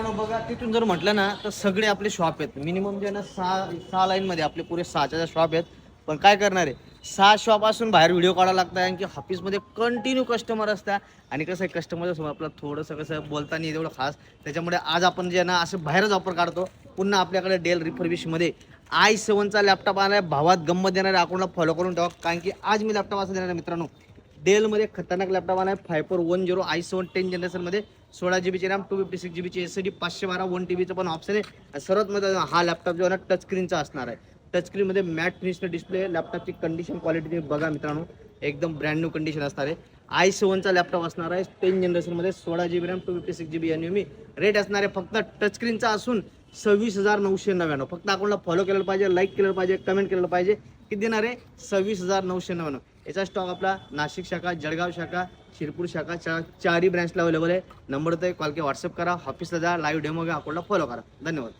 मित्रांनो बघा तिथून जर म्हटलं ना तर सगळे आपले शॉप आहेत. मिनिमम जे ना सहा लाईनमध्ये आपले पुरे 6च्या शॉप आहेत. पण काय करणार आहे, 6 शॉप असून बाहेर व्हिडिओ काढावा लागतं कारण की ऑफिसमध्ये कंटिन्यू कस्टमर असतात. आणि कसं आहे कस्टमरसमोर आपलं थोडंसं कसं बोलता नाही एवढं खास. त्याच्यामुळे आज आपण जे ना असं बाहेरच ऑफर काढतो. पुन्हा आपल्याकडे डेल रिफर्बिशमध्ये i7चा लॅपटॉप आला आहे. भावात गंमत देणाऱ्या अकाउंटला फॉलो करून ठेवा कारण की आज मी लॅपटॉप असं देणार आहे मित्रांनो. डेलमध्ये खतरनाक लॅपटॉप आला आहे 5410 i7 10 जनरेशनमध्ये 16 GB RAM 256 GB SSD 512 1 TB पण ऑप्शन आहे. सर्वात महत्त्वाचं हा लॅपटॉप जो आहे ना टच स्क्रीनचा असणार आहे. टच स्क्रीनमध्ये मॅट फिनिश डिस्प्ले. लॅपटॉपची कंडिशन क्वालिटी तुम्ही बघा मित्रांनो, एकदम ब्रँड न्यू कंडिशन असणार आहे. i7चा लॅपटॉप असणार आहे 10 जनरेशनमध्ये 16 GB RAM 256 GB NVMe. Rate असणार आहे फक्त टच स्क्रीनचा असून 26,999. फक्त अकाउंटला फॉलो केलं पाहिजे, लाईक केलं पाहिजे, कमेंट केलं पाहिजे. किती देणार आहे 26,999. याचा स्टॉक आपला नाशिक शाखा, जळगाव शाखा, शिरपूर शाखा चारही ब्रँचला अवेलेबल आहे. नंबर तर कॉल किंवा व्हॉट्सअप करा, ऑफिसला जा, लाईव्ह डेमो घ्या, अकाउंटला फॉलो करा. धन्यवाद.